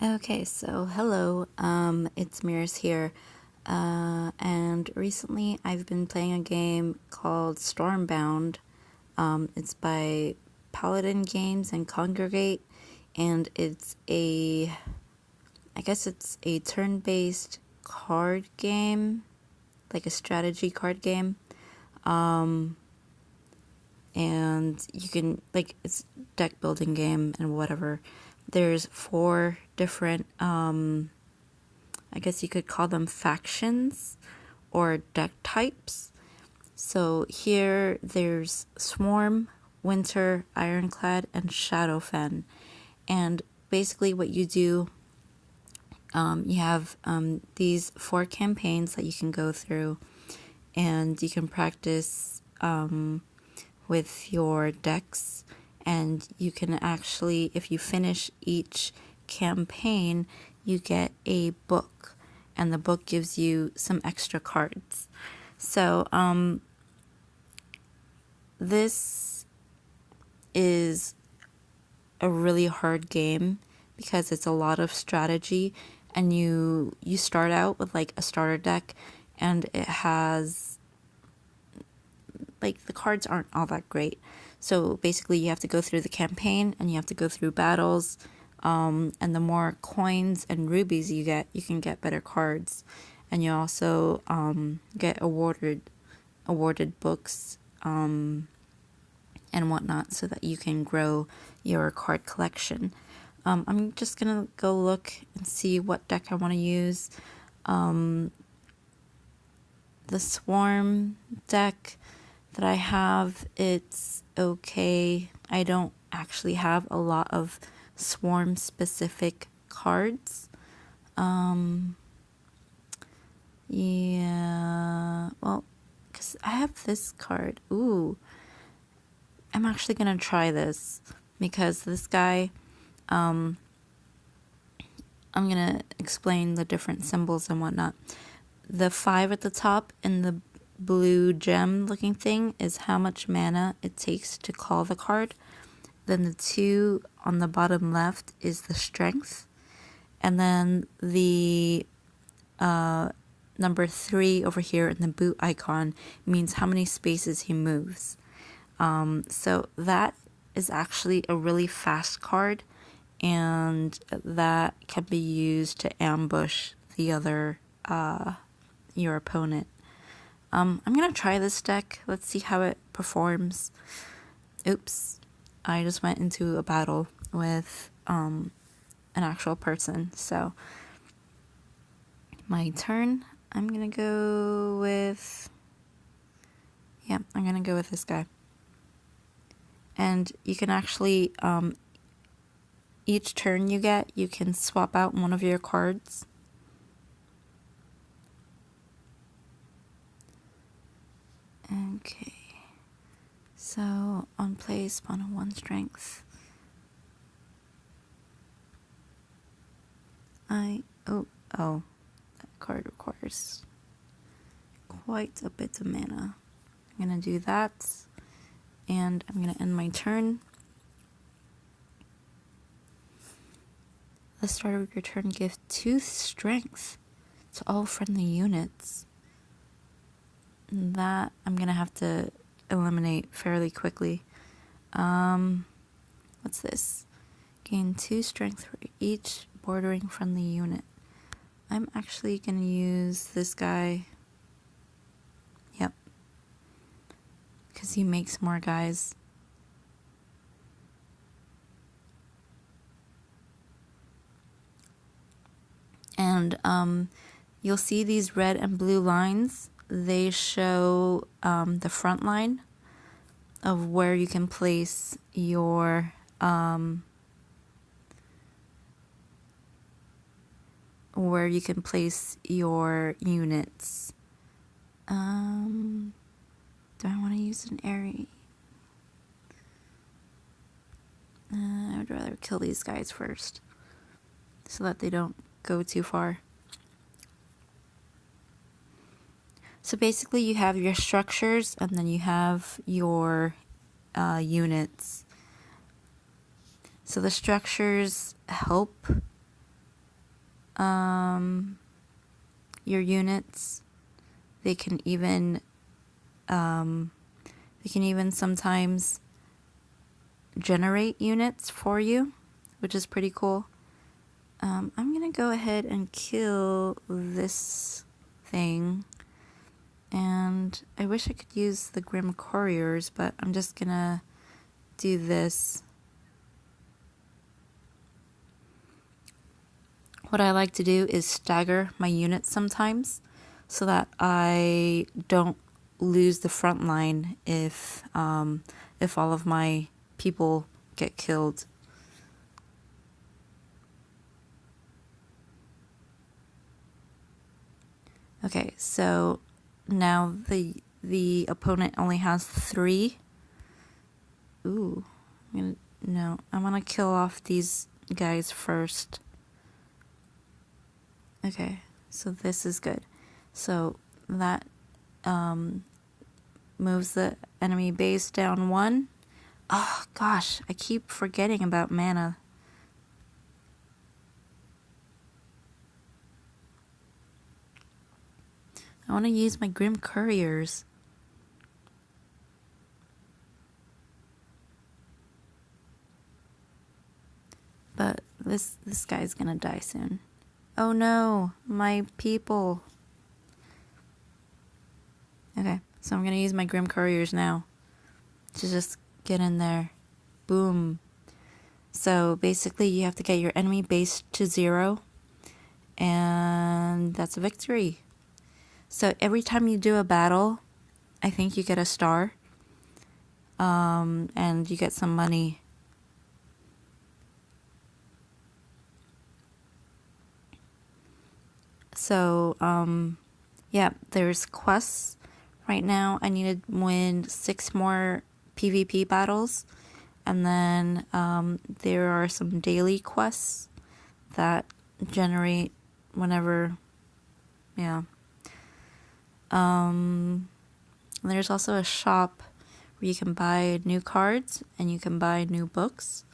Okay, so hello, it's Miris here, and recently I've been playing a game called Stormbound. It's by Paladin Games and Congregate, and I guess it's a turn-based card game, like a strategy card game, and you can, it's deck building game and whatever. There's 4 different, I guess you could call them factions or deck types. So here there's Swarm, Winter, Ironclad, and Shadowfen. And basically what you do, you have these 4 campaigns that you can go through, and you can practice with your decks, and you can actually, if you finish each campaign, you get a book, and the book gives you some extra cards. So this is a really hard game because it's a lot of strategy, and you start out with like a starter deck, and it has the cards aren't all that great. So basically you have to go through the campaign and you have to go through battles, and the more coins and rubies you get, you can get better cards, and you also get awarded books and whatnot so that you can grow your card collection. I'm just gonna go look and see what deck I want to use. The Swarm deck that I have, it's okay. I don't actually have a lot of Swarm specific cards. Yeah, well, because I have this card. Ooh, I'm actually gonna try this because this guy, I'm gonna explain the different symbols and whatnot. The 5 at the top in the blue gem looking thing is how much mana it takes to call the card. Then the 2 on the bottom left is the strength. And then the number 3 over here in the boot icon means how many spaces he moves. So that is actually a really fast card, and that can be used to ambush the other, your opponent. I'm gonna try this deck. Let's see how it performs. Oops, I just went into a battle with an actual person. So my turn. I'm gonna go with this guy. And you can actually each turn you can swap out one of your cards. Okay, so on play, spawn a 1 strength. That card requires quite a bit of mana. I'm gonna do that, and I'm gonna end my turn. The start of your turn, give 2 strength to all friendly units. That I'm gonna have to eliminate fairly quickly. What's this? Gain 2 strength for each bordering friendly unit. I'm actually gonna use this guy. Yep. Because he makes more guys. And you'll see these red and blue lines. They show the front line of where you can place your units. Do I want to use an area? I would rather kill these guys first so that they don't go too far. So basically you have your structures, and then you have your units. So the structures help your units. They can even sometimes generate units for you, which is pretty cool. I'm gonna go ahead and kill this thing, and I wish I could use the Grim Couriers, but I'm just gonna do this. What I like to do is stagger my units sometimes so that I don't lose the front line if all of my people get killed. Okay, so now the opponent only has 3. Ooh, I want to kill off these guys first. Okay, so this is good. So that moves the enemy base down 1. Oh gosh, I keep forgetting about mana. I want to use my Grim Couriers. But this guy's gonna die soon. Oh no, my people. Okay, so I'm gonna use my Grim Couriers now to just get in there. Boom. So basically you have to get your enemy base to 0, and that's a victory. So every time you do a battle, I think you get a star, and you get some money. So, yeah, there's quests. Right now, I need to win 6 more PvP battles, and then there are some daily quests that generate whenever, yeah. There's also a shop where you can buy new cards and you can buy new books.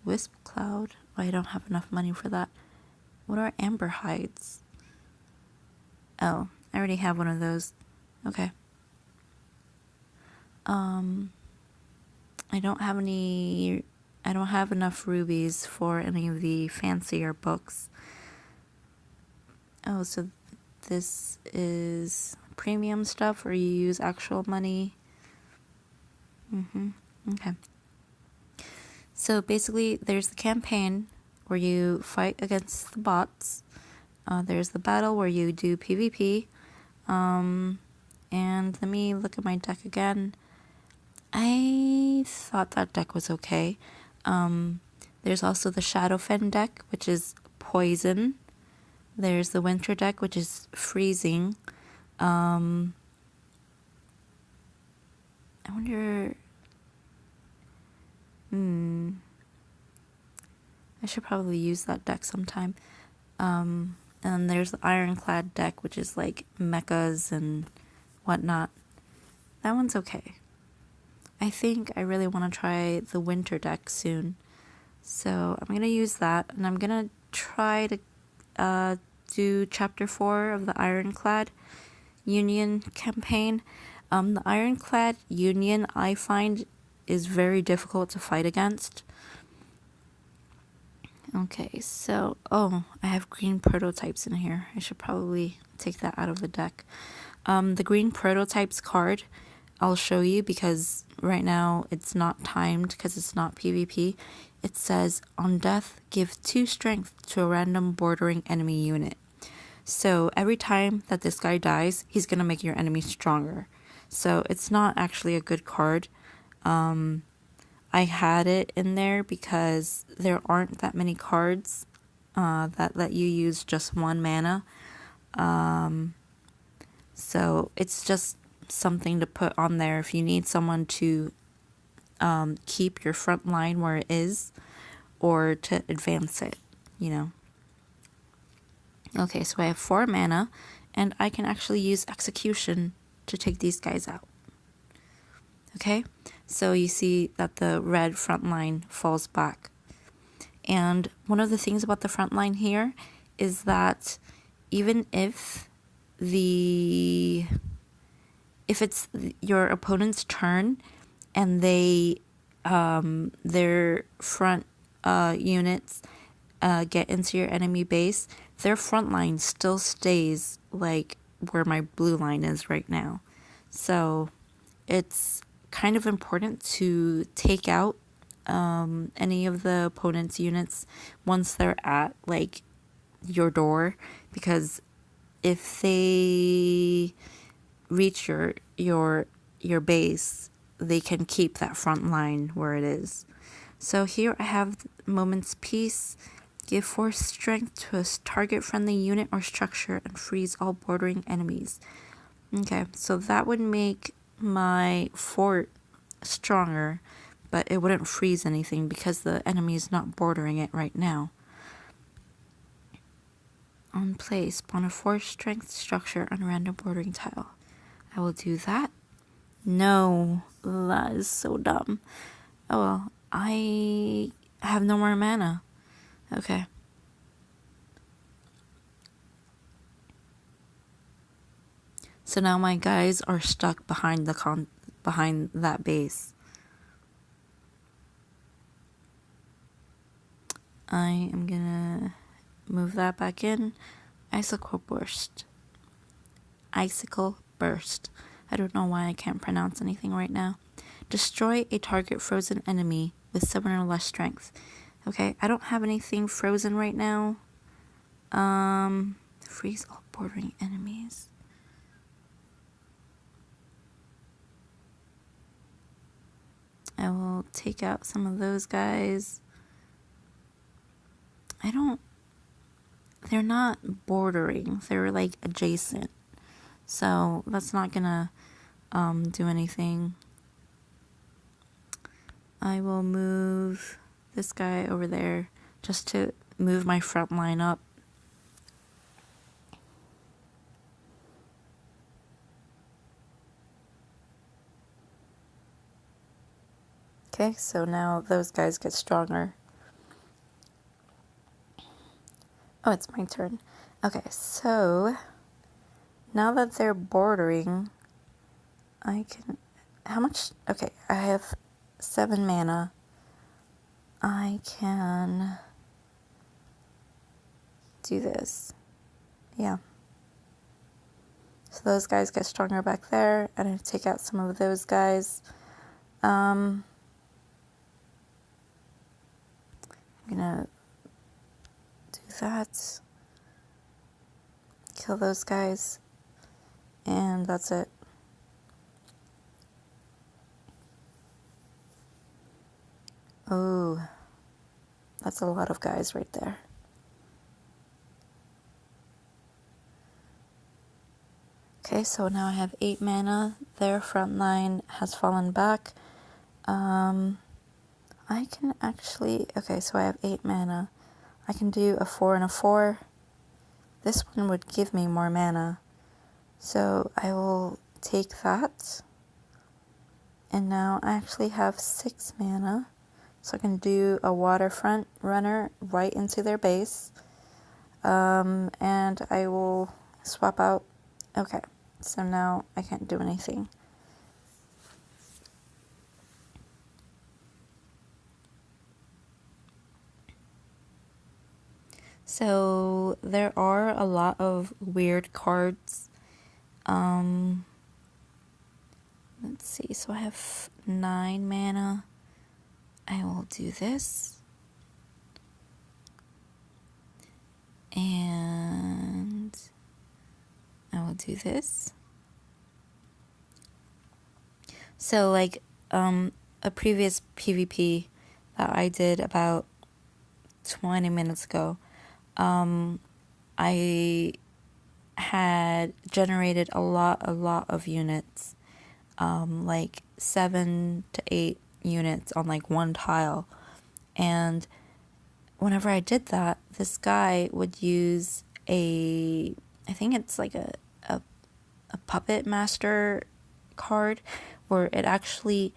Wisp Cloud. Oh, I don't have enough money for that. What are amber hides? Oh, I already have one of those. Okay. I don't have enough rubies for any of the fancier books. Oh, so this is premium stuff where you use actual money. Okay. So basically, there's the campaign where you fight against the bots. There's the battle where you do PvP. And let me look at my deck again. I thought that deck was okay. There's also the Shadowfen deck, which is poison. There's the winter deck, which is freezing. I wonder... I should probably use that deck sometime. And then there's the Ironclad deck, which is like mechas and whatnot. That one's okay. I think I really want to try the winter deck soon. So I'm going to use that, and I'm going to try to do Chapter 4 of the Ironclad Union campaign. The Ironclad Union, I find, is very difficult to fight against. Okay, so, I have green prototypes in here. I should probably take that out of the deck. The green prototypes card, I'll show you because right now it's not timed because it's not PvP. It says, on death, give 2 strength to a random bordering enemy unit. So every time that this guy dies, he's going to make your enemy stronger. So it's not actually a good card. I had it in there because there aren't that many cards that let you use just 1 mana. So it's just something to put on there if you need someone to keep your front line where it is or to advance it, Okay, so I have 4 mana, and I can actually use execution to take these guys out. Okay, so you see that the red front line falls back. And one of the things about the front line here is that even if it's your opponent's turn and their front units get into your enemy base, their front line still stays like where my blue line is right now. So it's kind of important to take out any of the opponent's units once they're at like your door, because if they reach your base, they can keep that front line where it is. So here I have Moment's Peace. Give force strength to a target friendly unit or structure and freeze all bordering enemies. Okay, so that would make my fort stronger, but it wouldn't freeze anything because the enemy is not bordering it right now. On play, spawn a force strength structure on a random bordering tile. I will do that. No, that is so dumb. Oh well, I have no more mana. Okay. So now my guys are stuck behind behind that base. I am gonna move that back in. Icicle Burst. Icicle Burst. I don't know why I can't pronounce anything right now. Destroy a target frozen enemy with 7 or less strength. Okay, I don't have anything frozen right now. Freeze all bordering enemies. I will take out some of those guys. They're not bordering, they're like adjacent. So that's not gonna do anything. I will move this guy over there just to move my front line up. Okay, so now those guys get stronger. Oh, it's my turn. Okay, so now that they're bordering, I can... How much? Okay, I have 7 mana. I can do this. Yeah. So those guys get stronger back there, and I take out some of those guys. I'm gonna do that. Kill those guys. And that's it. Oh, that's a lot of guys right there. Okay, so now I have 8 mana. Their front line has fallen back. I can actually... Okay, so I have 8 mana. I can do a 4 and a 4. This one would give me more mana. So I will take that. And now I actually have 6 mana. So I can do a waterfront runner right into their base. And I will swap out... Okay, so now I can't do anything. So there are a lot of weird cards. Let's see, so I have 9 mana. I will do this. And I will do this. So like a previous PvP that I did about 20 minutes ago, I had generated a lot of units, like 7 to 8 units on like one tile. And whenever I did that, this guy would use I think it's like a puppet master card, where it actually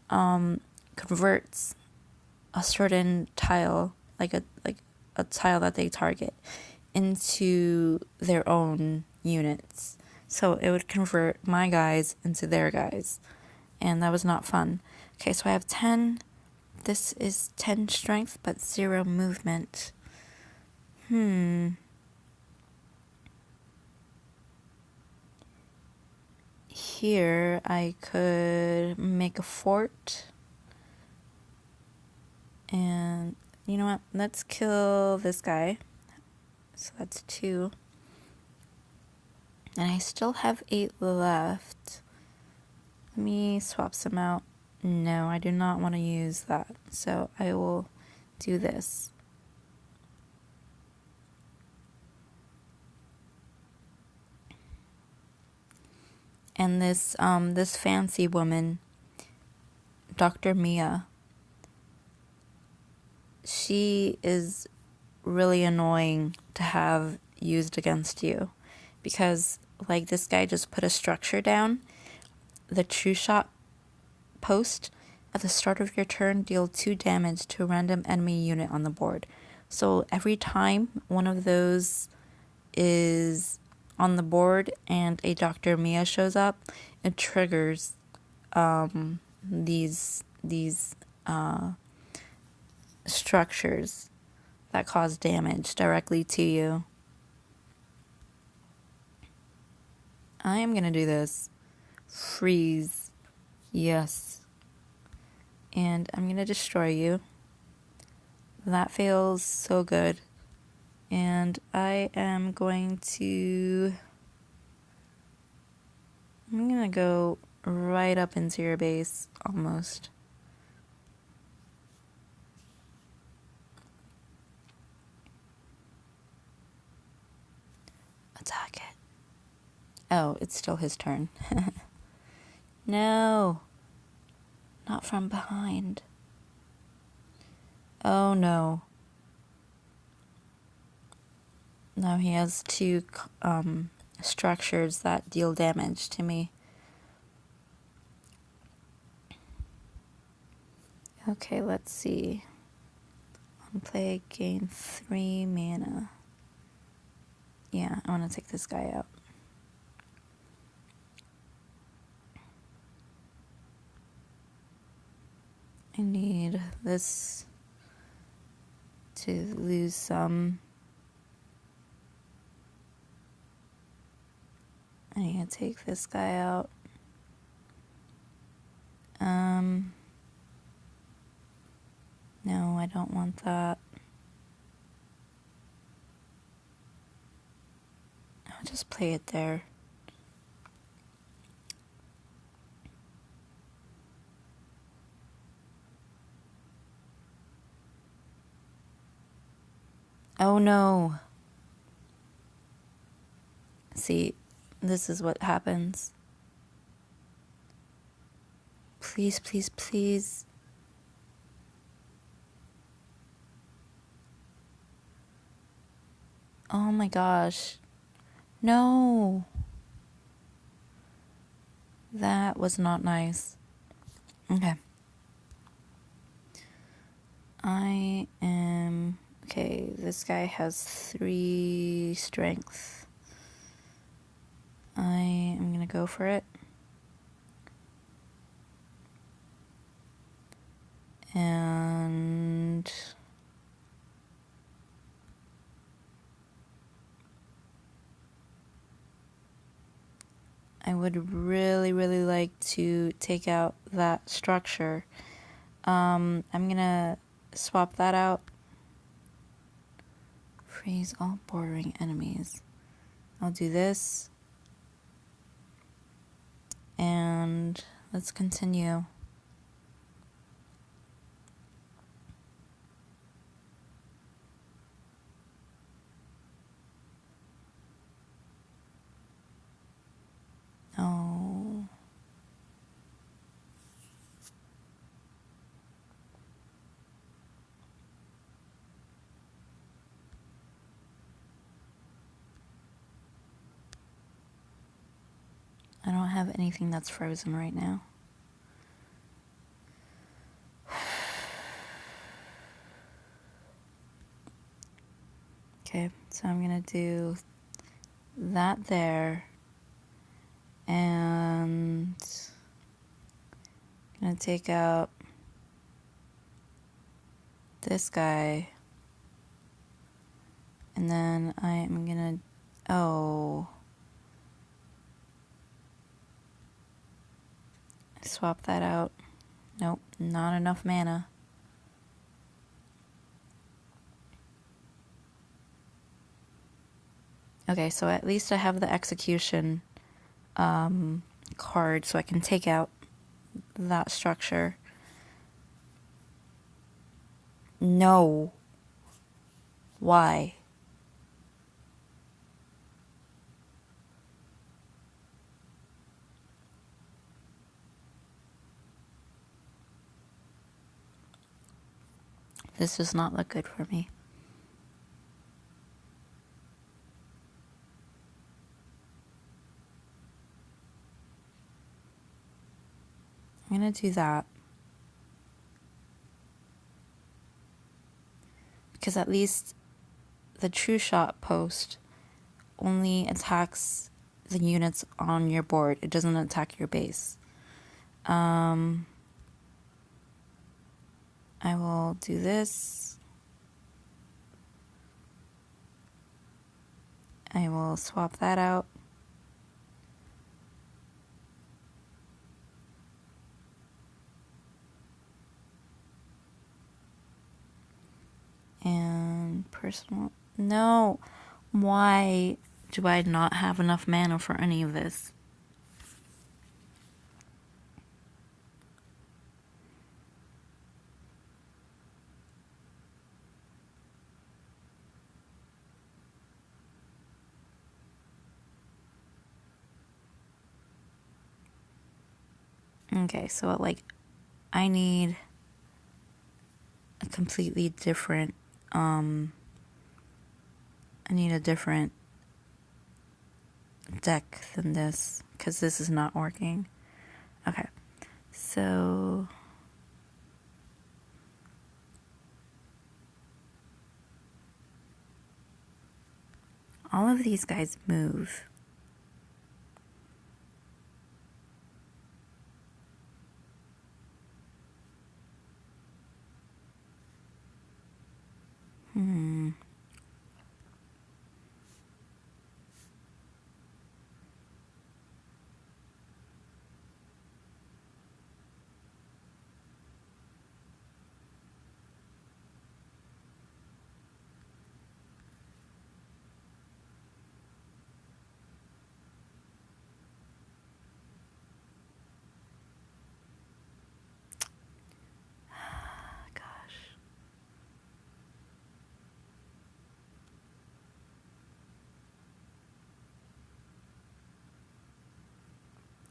converts a certain tile like a tile that they target, into their own units. So it would convert my guys into their guys. And that was not fun. Okay, so I have 10. This is 10 strength, but 0 movement. Here, I could make a fort. And you know what? Let's kill this guy. So that's 2. And I still have 8 left. Let me swap some out. No, I do not want to use that. So I will do this. And this fancy woman, Dr. Mia, she is really annoying to have used against you, because like this guy just put a structure down. The true shot post at the start of your turn, deal 2 damage to a random enemy unit on the board. So every time one of those is on the board and a Dr. Mia shows up, it triggers these structures that cause damage directly to you. I am gonna do this. Freeze. Yes. And I'm gonna destroy you. That feels so good. And I am going to... I'm gonna go right up into your base, almost. Attack it. Oh, it's still his turn. No. Not from behind. Oh no. Now he has 2 structures that deal damage to me. Okay, let's see. On play, gain 3 mana. Yeah, I want to take this guy out. I need this to lose some. I need to take this guy out. No, I don't want that. I'll just play it there. Oh no. See, this is what happens. Please, please, please. Oh my gosh. No. That was not nice. Okay. Okay, this guy has 3 strength. I am gonna go for it. And I would really, really like to take out that structure. I'm gonna swap that out. Freeze all bordering enemies. I'll do this. And let's continue. Oh. I don't have anything that's frozen right now. Okay, so I'm gonna do that there, and I'm gonna take out this guy, and then I'm gonna, swap that out. Nope, not enough mana. Okay, so at least I have the execution card, so I can take out that structure. No. Why? This does not look good for me. I'm gonna do that. Because at least the true shot post only attacks the units on your board. It doesn't attack your base. I will do this. I will swap that out. And personal. No. Why do I not have enough mana for any of this? Okay, so like I need a completely different I need a different deck than this because this is not working. Okay. So all of these guys move.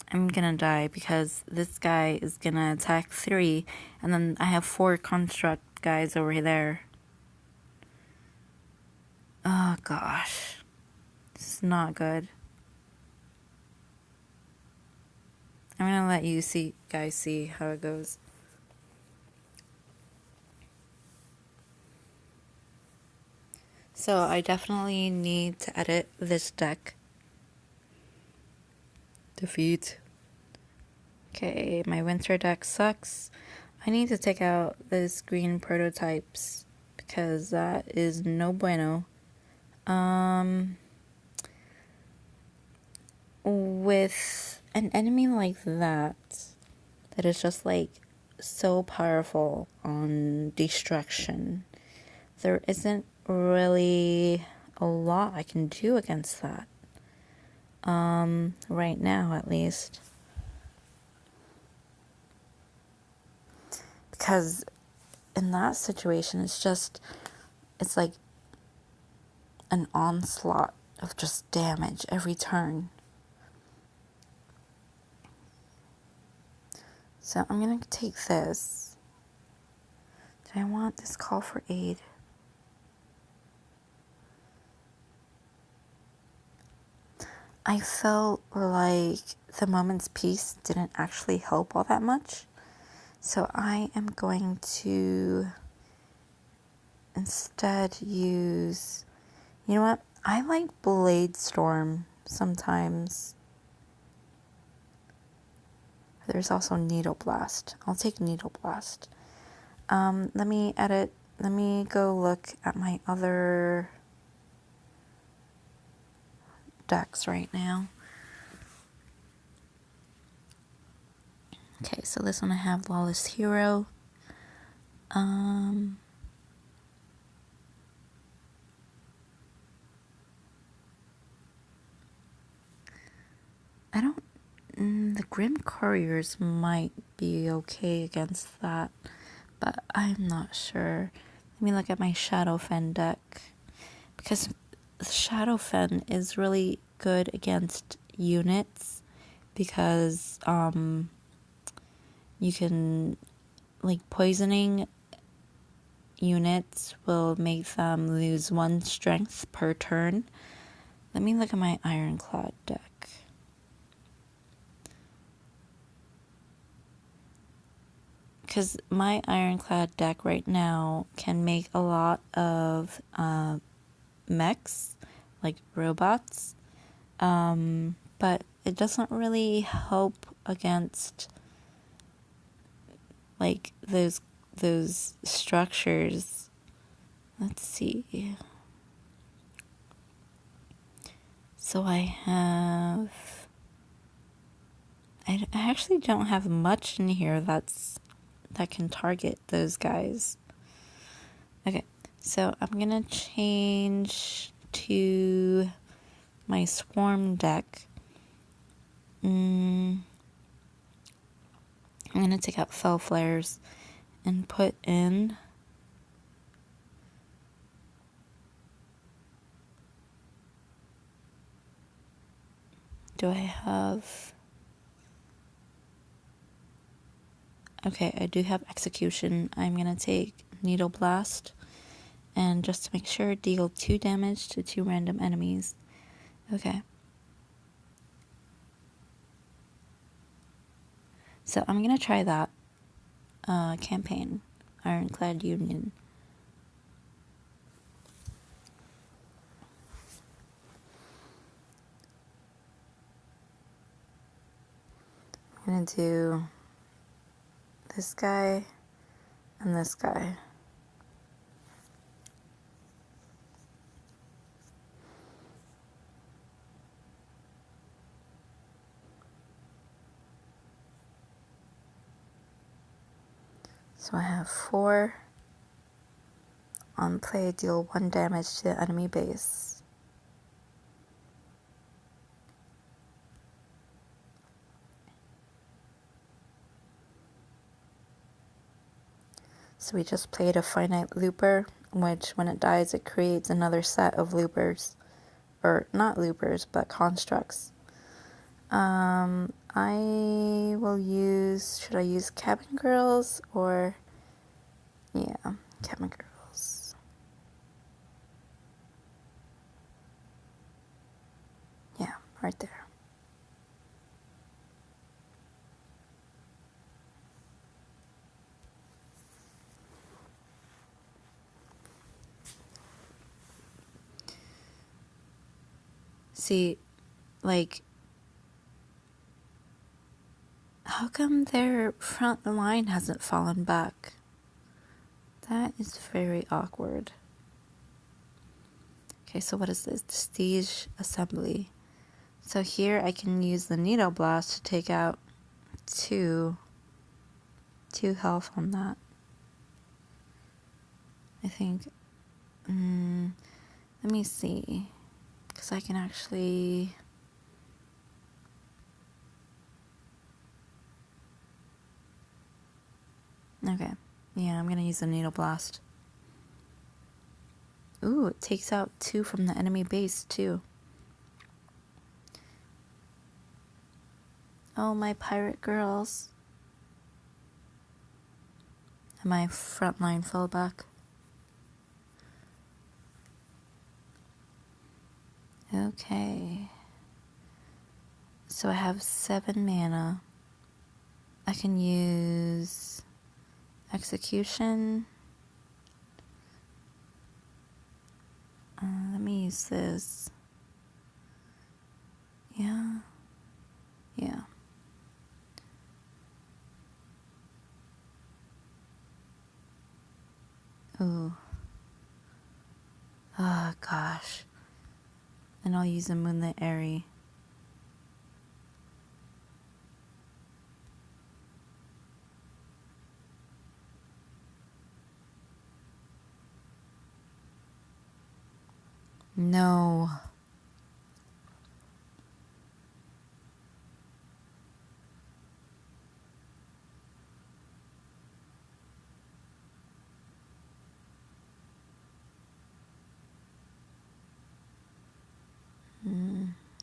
I'm gonna die because this guy is gonna attack 3, and then I have 4 construct guys over there. Oh gosh. This is not good. I'm gonna let you guys see how it goes. So I definitely need to edit this deck. Defeat. Okay, my winter deck sucks. I need to take out this green prototypes because that is no bueno. With an enemy like that is just like so powerful on destruction, there isn't really a lot I can do against that. Right now at least. Because in that situation, it's like an onslaught of just damage every turn. So I'm gonna take this. Do I want this call for aid? I felt like the moment's peace didn't actually help all that much. So I am going to instead use You know what? I like Blade Storm sometimes. There's also Needle Blast. I'll take Needle Blast. Let me edit. Let me go look at my other decks right now. Okay, so this one I have Lawless Hero. I don't. The Grim Couriers might be okay against that, but I'm not sure. Let me look at my Shadowfen deck, because Shadowfen is really good against units, because you can, like, poisoning units will make them lose 1 strength per turn. Let me look at my Ironclad deck. Because my Ironclad deck right now can make a lot of mechs, like robots, but it doesn't really help against, like, those structures. Let's see. So I actually don't have much in here that can target those guys. Okay, so I'm gonna change to my Swarm deck. I'm gonna take out Fell Flares and put in do I have... Okay, I do have Execution. I'm gonna take Needle Blast, and just to make sure, deal 2 damage to 2 random enemies. Okay. So I'm gonna try that campaign, Ironclad Union. I'm gonna do this guy and this guy. So I have 4 on play, deal 1 damage to the enemy base. So we just played a finite looper, which when it dies it creates another set of loopers. Or not loopers, but constructs. I will use... Should I use Cabin Girls or... Yeah, Cabin Girls. Yeah, right there. See, like, how come their front line hasn't fallen back? That is very awkward. Okay, so what is this? Prestige Assembly. So here I can use the Needle Blast to take out 2 health on that. I think, let me see, because I can actually... Okay, yeah, I'm going to use the Needle Blast. Ooh, it takes out 2 from the enemy base, too. Oh, my pirate girls. And my front line fell back. Okay. So I have 7 mana. I can use Execution. Let me use this. Yeah. Yeah. Ooh. Oh, gosh. And I'll use a Moonlit Airy. No.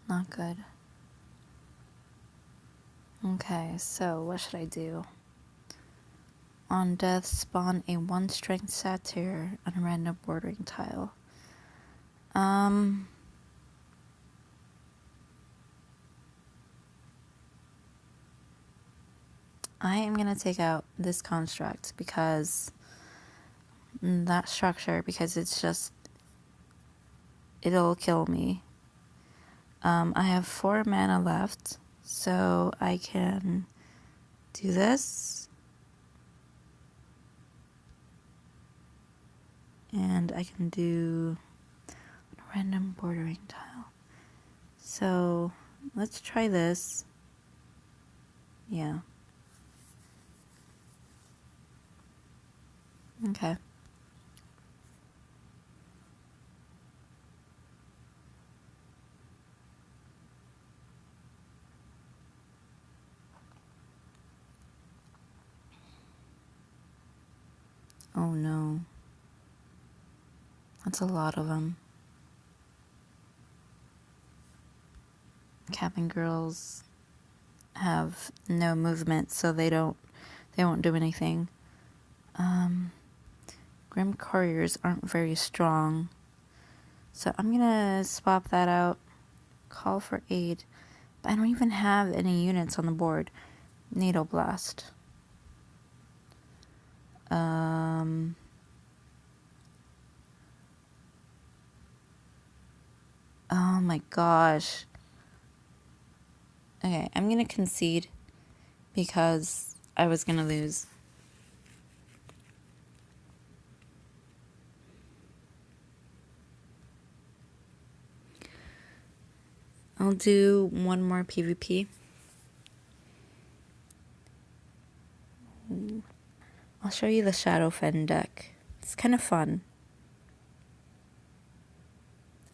Not good. Okay, so what should I do? On death, spawn a 1-strength satyr on a random bordering tile. I am gonna take out this construct because that structure, because it'll kill me. I have 4 mana left, so I can do this. And I can do a random bordering tile. So let's try this. Yeah. Okay. Oh no. That's a lot of them. Cabin girls have no movement, so they won't do anything. Grim couriers aren't very strong. So I'm gonna swap that out. Call for aid. But I don't even have any units on the board. Needle blast. Oh my gosh. Okay, I'm gonna concede because I was gonna lose. I'll do one more PvP. I'll show you the Shadowfen deck. It's kind of fun.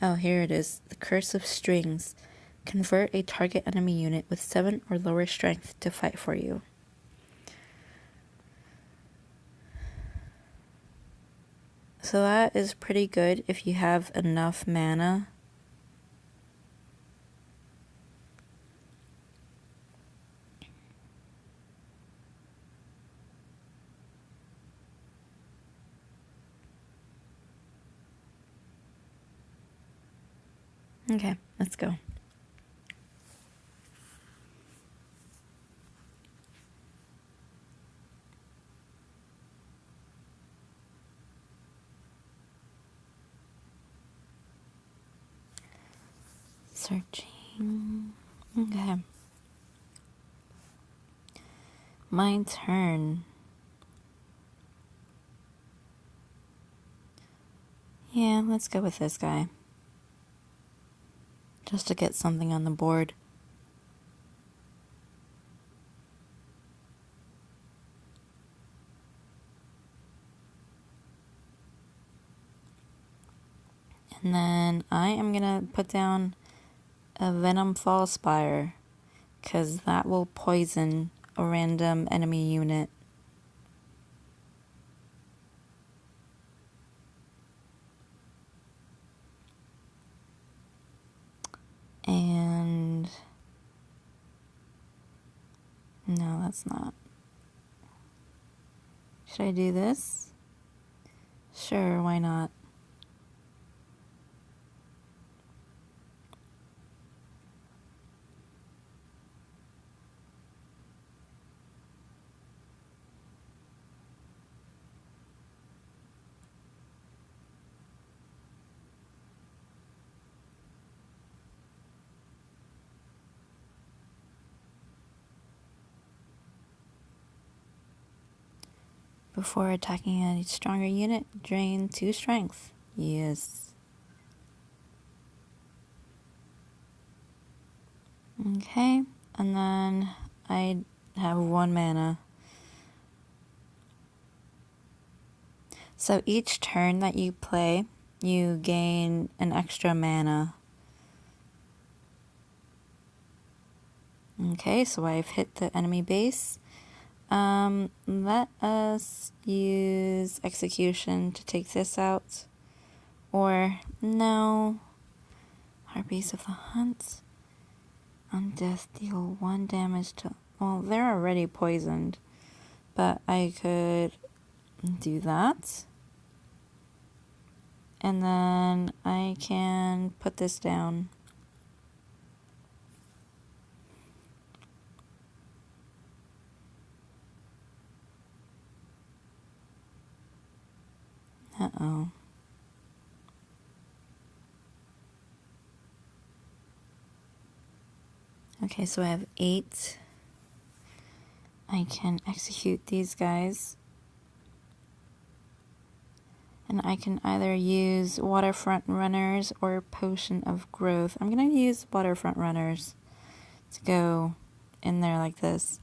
Oh, here it is. The Curse of Strings. Convert a target enemy unit with 7 or lower strength to fight for you. So that is pretty good if you have enough mana. Okay, let's go. Searching. Okay. My turn. Yeah, let's go with this guy. Just to get something on the board. And then I am gonna put down a Venom Fall Spire, because that will poison a random enemy unit. And no, that's not. Should I do this? Sure, why not? Before attacking a stronger unit, drain 2 strength. Yes. Okay, and then I have 1 mana. So each turn that you play, you gain an extra mana. Okay, so I've hit the enemy base. Let us use execution to take this out. Or, no. Harpies of the Hunt. On death, deal 1 damage to... Well, they're already poisoned. But I could do that. And then I can put this down. Uh-oh. Okay, so I have 8. I can execute these guys. And I can either use Waterfront Runners or Potion of Growth. I'm going to use Waterfront Runners to go in there like this.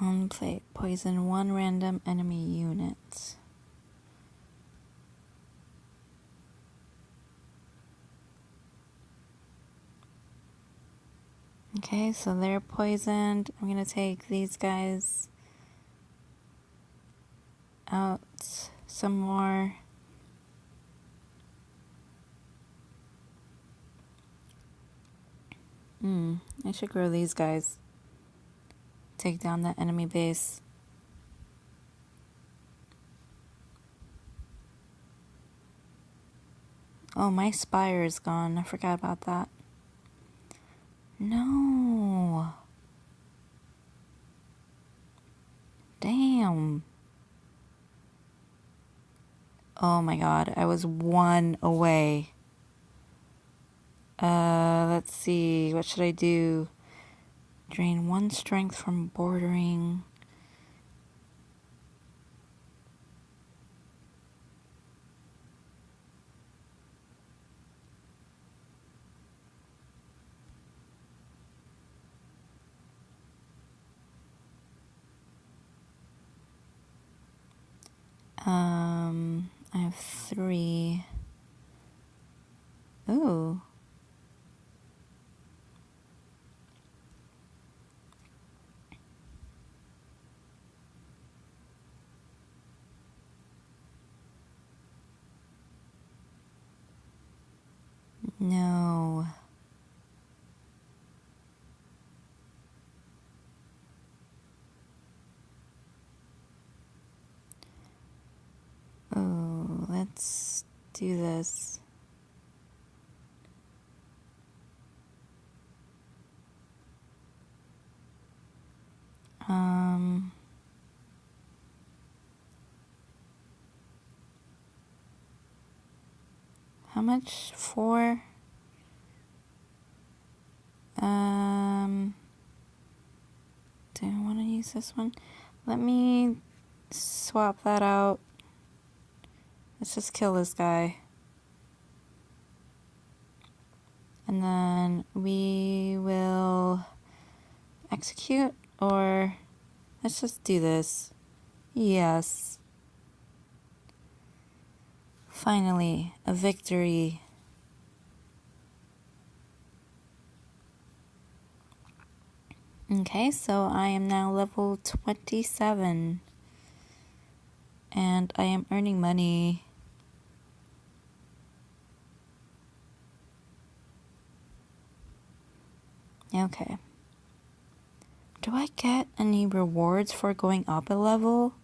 On play, poison 1 random enemy unit. Okay, so they're poisoned. I'm going to take these guys out some more. I should grow these guys. Take down that enemy base. Oh, my spire is gone. I forgot about that. No. Damn. Oh my god, I was 1 away. Let's see. What should I do? Drain 1 strength from bordering. I have 3. Ooh. No. Oh, let's do this. How much? 4? Do I want to use this one? Let me swap that out. Let's just kill this guy. And then we will execute, or let's just do this. Yes. Finally, a victory. Okay, so I am now level 27. And I am earning money. Okay. Do I get any rewards for going up a level?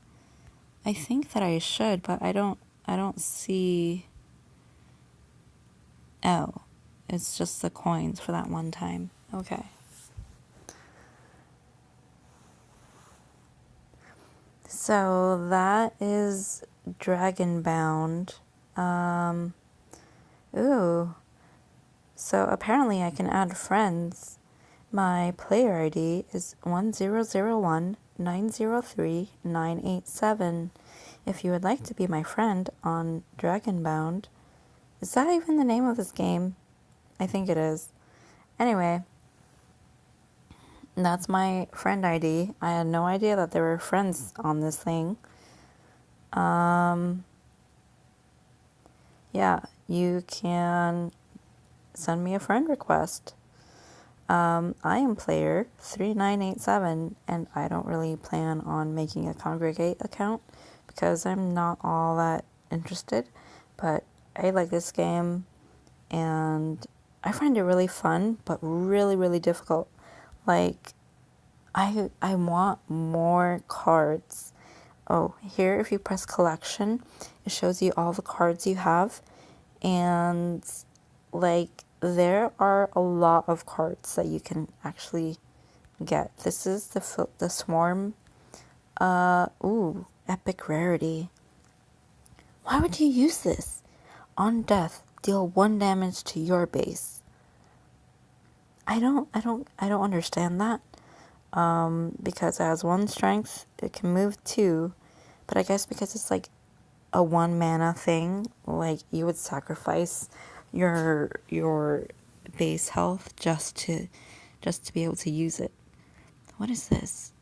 I think that I should, but I don't see. Oh, it's just the coins for that one time. Okay. So that is Dragonbound. Ooh. So apparently I can add friends. My player ID is 1001903987. If you would like to be my friend on Dragonbound. Is that even the name of this game? I think it is. Anyway, that's my friend ID. I had no idea that there were friends on this thing. Yeah, you can send me a friend request. I am player 3987, and I don't really plan on making a Congregate account because I'm not all that interested, but I like this game, and I find it really fun, but really, really difficult. Like, I want more cards. Oh, here if you press collection, it shows you all the cards you have, and like there are a lot of cards that you can actually get. This is the swarm. Ooh, epic rarity. Why would you use this? On death, deal 1 damage to your base. I don't understand that. Because it has 1 strength, it can move 2, but I guess because it's like a 1 mana thing, like you would sacrifice your base health just to be able to use it. What is this?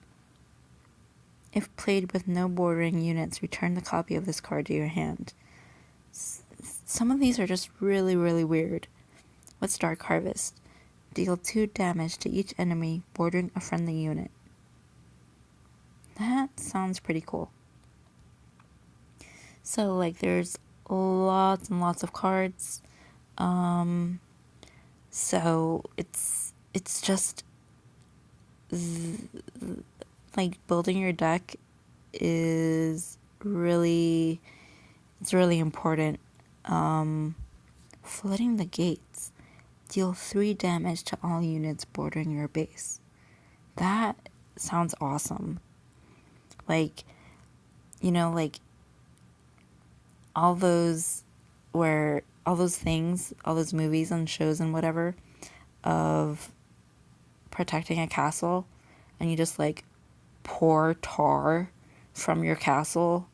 If played with no bordering units, return the copy of this card to your hand. Some of these are just really, really weird. What's Dark Harvest? Deal 2 damage to each enemy bordering a friendly unit. That sounds pretty cool. So, like, there's lots and lots of cards. So it's just like building your deck is really important. Flooding the gates. Deal 3 damage to all units bordering your base. That sounds awesome. Like, like all those things, all those movies and shows and whatever of protecting a castle, and you just like pour tar from your castle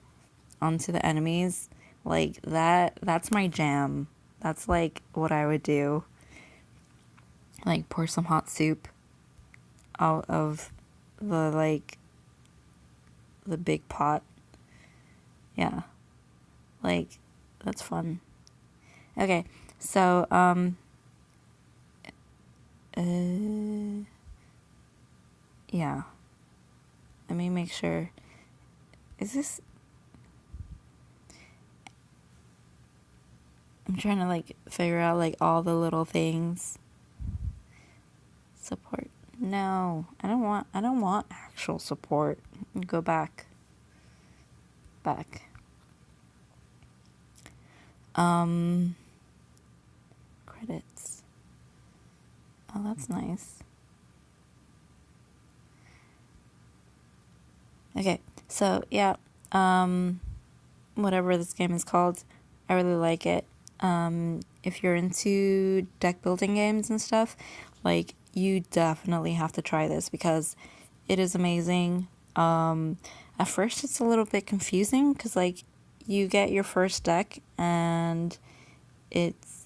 onto the enemies. Like that's my jam. That's like what I would do. Like pour some hot soup out of the big pot. Yeah. Like that's fun. Okay. So yeah. Let me make sure. Is this... I'm trying to like figure out like all the little things. Support. No, I don't want actual support. Go back. Credits. Oh, that's nice. Okay, so yeah, whatever this game is called, I really like it. If you're into deck building games and stuff, like, you definitely have to try this because it is amazing. At first it's a little bit confusing because, like, you get your first deck and it's,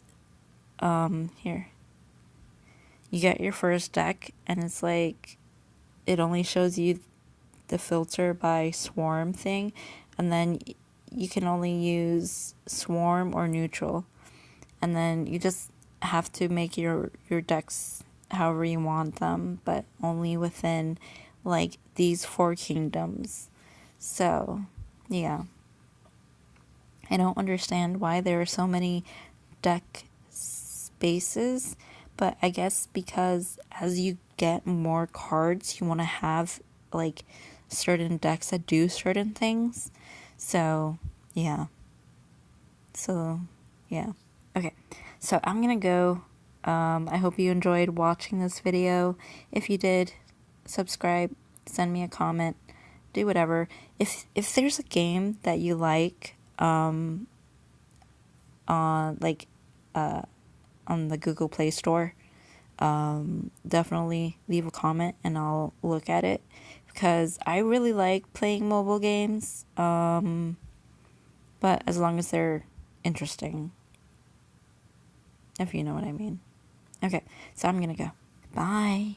here. You get your first deck and it's like, it only shows you the filter by swarm thing, and then you can only use swarm or neutral, and then you just have to make your decks however you want them, but only within like these 4 kingdoms. So yeah, I don't understand why there are so many deck spaces, but I guess because as you get more cards, you want to have like certain decks that do certain things. So yeah. Okay, so I'm gonna go. I hope you enjoyed watching this video. If you did, subscribe, send me a comment, do whatever. If there's a game that you like, on like on the Google Play Store, definitely leave a comment and I'll look at it, because I really like playing mobile games, but as long as they're interesting, if you know what I mean. Okay, so I'm gonna go. Bye.